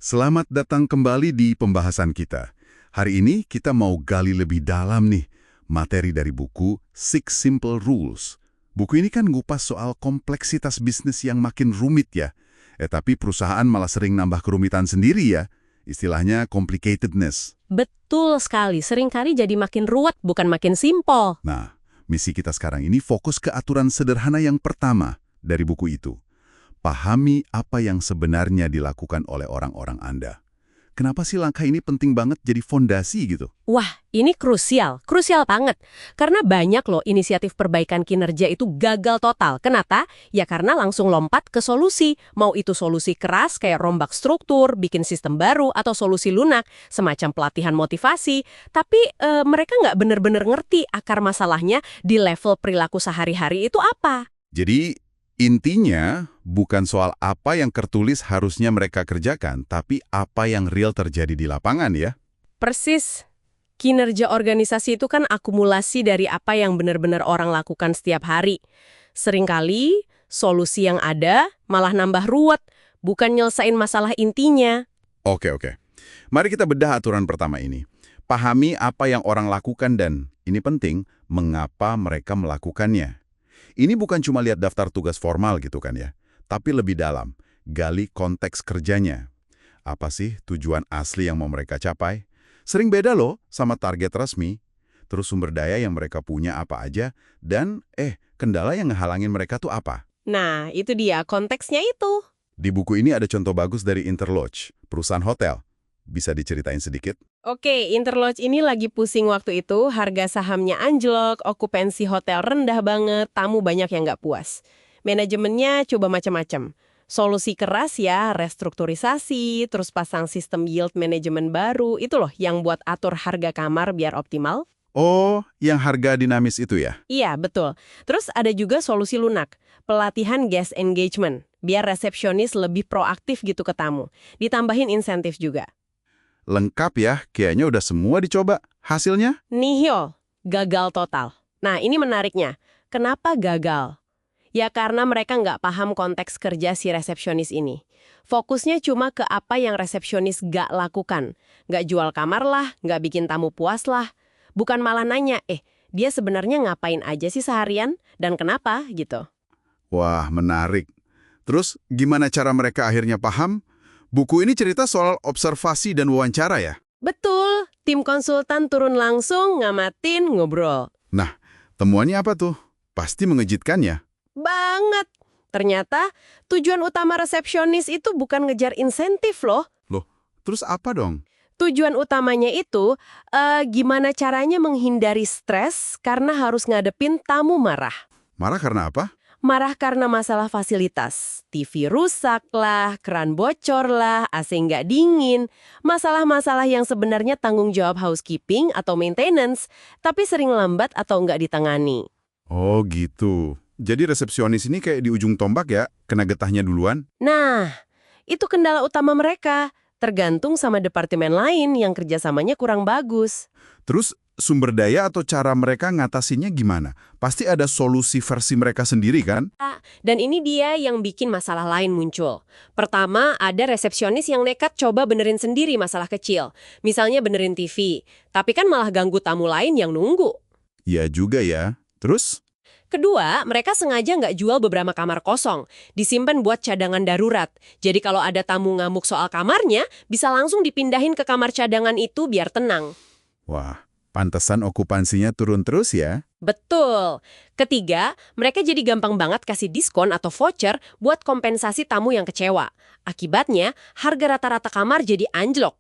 Selamat datang kembali di pembahasan kita. Hari ini kita mau gali lebih dalam nih materi dari buku Six Simple Rules. Buku ini kan ngupas soal kompleksitas bisnis yang makin rumit ya. Tapi perusahaan malah sering nambah kerumitan sendiri ya. Istilahnya complicatedness. Betul sekali, seringkali jadi makin ruwet, bukan makin simpel. Nah, misi kita sekarang ini fokus ke aturan sederhana yang pertama dari buku itu. Pahami apa yang sebenarnya dilakukan oleh orang-orang Anda. Kenapa sih langkah ini penting banget jadi fondasi gitu? Wah, ini krusial banget. Karena banyak loh inisiatif perbaikan kinerja itu gagal total. Kenapa? Ya karena langsung lompat ke solusi. Mau itu solusi keras kayak rombak struktur, bikin sistem baru, atau solusi lunak, semacam pelatihan motivasi. Tapi mereka nggak bener-bener ngerti akar masalahnya di level perilaku sehari-hari itu apa. Jadi, intinya bukan soal apa yang tertulis harusnya mereka kerjakan, tapi apa yang real terjadi di lapangan ya. Persis. Kinerja organisasi itu kan akumulasi dari apa yang benar-benar orang lakukan setiap hari. Seringkali, solusi yang ada malah nambah ruwet, bukan nyelesain masalah intinya. Oke. Mari kita bedah aturan pertama ini. Pahami apa yang orang lakukan dan, ini penting, mengapa mereka melakukannya. Ini bukan cuma lihat daftar tugas formal gitu kan ya, tapi lebih dalam, gali konteks kerjanya. Apa sih tujuan asli yang mau mereka capai? Sering beda loh sama target resmi. Terus sumber daya yang mereka punya apa aja, dan kendala yang ngehalangin mereka tuh apa? Nah, itu dia konteksnya itu. Di buku ini ada contoh bagus dari Interlodge, perusahaan hotel. Bisa diceritain sedikit? Oke, Interlodge ini lagi pusing waktu itu, harga sahamnya anjlok, okupansi hotel rendah banget, tamu banyak yang nggak puas. Manajemennya coba macam-macam. Solusi keras ya, restrukturisasi, terus pasang sistem yield management baru, itu loh yang buat atur harga kamar biar optimal. Oh, yang harga dinamis itu ya? Iya, betul. Terus ada juga solusi lunak, pelatihan guest engagement, biar resepsionis lebih proaktif gitu ke tamu. Ditambahin insentif juga. Lengkap ya, kayaknya udah semua dicoba. Hasilnya? Nihil, gagal total. Nah, ini menariknya. Kenapa gagal? Ya karena mereka nggak paham konteks kerja si resepsionis ini. Fokusnya cuma ke apa yang resepsionis nggak lakukan. Nggak jual kamar lah, nggak bikin tamu puas lah. Bukan malah nanya, dia sebenarnya ngapain aja sih seharian? Dan kenapa? Gitu. Wah, menarik. Terus, gimana cara mereka akhirnya paham? Buku ini cerita soal observasi dan wawancara ya? Betul, tim konsultan turun langsung, ngamatin, ngobrol. Nah, temuannya apa tuh? Pasti mengejutkan ya? Banget. Ternyata tujuan utama resepsionis itu bukan ngejar insentif loh. Loh, terus apa dong? Tujuan utamanya itu gimana caranya menghindari stres karena harus ngadepin tamu marah. Marah karena apa? Marah karena masalah fasilitas. TV rusak lah, keran bocor lah, AC nggak dingin. Masalah-masalah yang sebenarnya tanggung jawab housekeeping atau maintenance, tapi sering lambat atau nggak ditangani. Oh gitu. Jadi resepsionis ini kayak di ujung tombak ya, kena getahnya duluan? Nah, itu kendala utama mereka. Tergantung sama departemen lain yang kerjasamanya kurang bagus. Terus sumber daya atau cara mereka ngatasinnya gimana? Pasti ada solusi versi mereka sendiri kan? Dan ini dia yang bikin masalah lain muncul. Pertama, ada resepsionis yang nekat coba benerin sendiri masalah kecil. Misalnya benerin TV. Tapi kan malah ganggu tamu lain yang nunggu. Iya juga ya. Terus? Kedua, mereka sengaja nggak jual beberapa kamar kosong. Disimpan buat cadangan darurat. Jadi kalau ada tamu ngamuk soal kamarnya, bisa langsung dipindahin ke kamar cadangan itu biar tenang. Wah, pantesan okupansinya turun terus ya? Betul. Ketiga, mereka jadi gampang banget kasih diskon atau voucher buat kompensasi tamu yang kecewa. Akibatnya, harga rata-rata kamar jadi anjlok.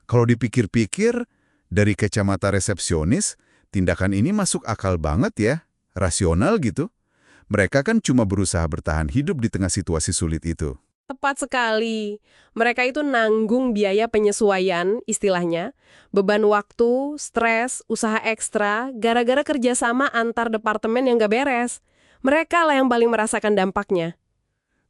Kalau dipikir-pikir, dari kacamata resepsionis, tindakan ini masuk akal banget ya, rasional gitu. Mereka kan cuma berusaha bertahan hidup di tengah situasi sulit itu. Tepat sekali. Mereka itu nanggung biaya penyesuaian, istilahnya. Beban waktu, stres, usaha ekstra, gara-gara kerjasama antar departemen yang gak beres. Mereka lah yang paling merasakan dampaknya.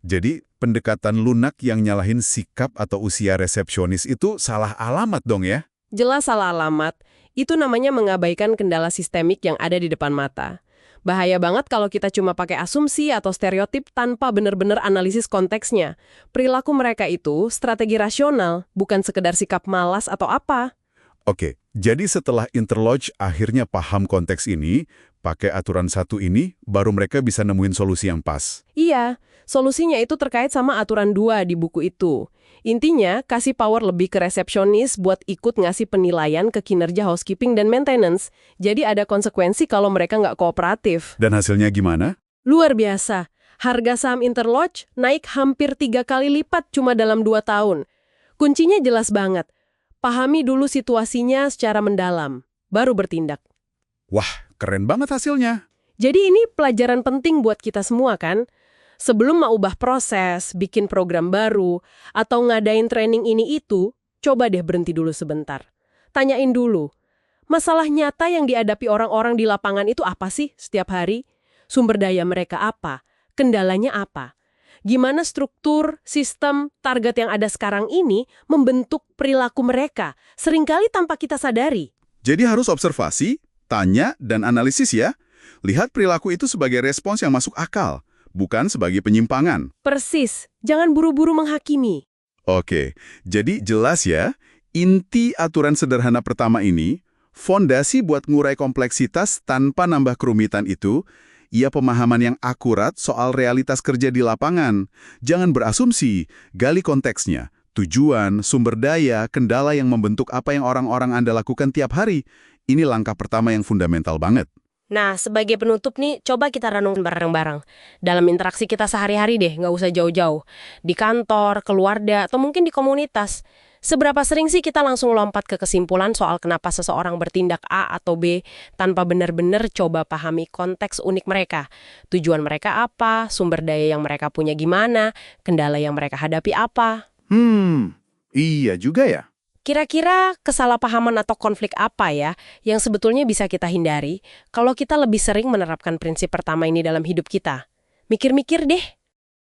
Jadi, pendekatan lunak yang nyalahin sikap atau usia resepsionis itu salah alamat dong ya? Jelas salah alamat. Itu namanya mengabaikan kendala sistemik yang ada di depan mata. Bahaya banget kalau kita cuma pakai asumsi atau stereotip tanpa benar-benar analisis konteksnya. Perilaku mereka itu strategi rasional, bukan sekedar sikap malas atau apa. Oke, jadi setelah Interlodge akhirnya paham konteks ini, pakai aturan satu ini, baru mereka bisa nemuin solusi yang pas. Iya, solusinya itu terkait sama aturan 2 di buku itu. Intinya, kasih power lebih ke resepsionis buat ikut ngasih penilaian ke kinerja housekeeping dan maintenance. Jadi ada konsekuensi kalau mereka nggak kooperatif. Dan hasilnya gimana? Luar biasa. Harga saham Interlodge naik hampir 3 kali lipat cuma dalam 2 tahun. Kuncinya jelas banget. Pahami dulu situasinya secara mendalam, baru bertindak. Wah, keren banget hasilnya. Jadi ini pelajaran penting buat kita semua kan? Sebelum mau ubah proses, bikin program baru, atau ngadain training ini itu, coba deh berhenti dulu sebentar. Tanyain dulu, masalah nyata yang dihadapi orang-orang di lapangan itu apa sih setiap hari? Sumber daya mereka apa? Kendalanya apa? Gimana struktur, sistem, target yang ada sekarang ini membentuk perilaku mereka, seringkali tanpa kita sadari. Jadi harus observasi, tanya, dan analisis ya. Lihat perilaku itu sebagai respons yang masuk akal, bukan sebagai penyimpangan. Persis, jangan buru-buru menghakimi. Oke, jadi jelas ya, inti aturan sederhana pertama ini, fondasi buat ngurai kompleksitas tanpa nambah kerumitan itu, ia pemahaman yang akurat soal realitas kerja di lapangan. Jangan berasumsi, gali konteksnya, tujuan, sumber daya, kendala yang membentuk apa yang orang-orang Anda lakukan tiap hari. Ini langkah pertama yang fundamental banget. Nah, sebagai penutup nih, coba kita renungin bareng-bareng. Dalam interaksi kita sehari-hari deh, nggak usah jauh-jauh. Di kantor, keluarga, atau mungkin di komunitas. Seberapa sering sih kita langsung lompat ke kesimpulan soal kenapa seseorang bertindak A atau B tanpa benar-benar coba pahami konteks unik mereka. Tujuan mereka apa, sumber daya yang mereka punya gimana, kendala yang mereka hadapi apa. Iya juga ya. Kira-kira kesalahpahaman atau konflik apa ya yang sebetulnya bisa kita hindari kalau kita lebih sering menerapkan prinsip pertama ini dalam hidup kita? Mikir-mikir deh.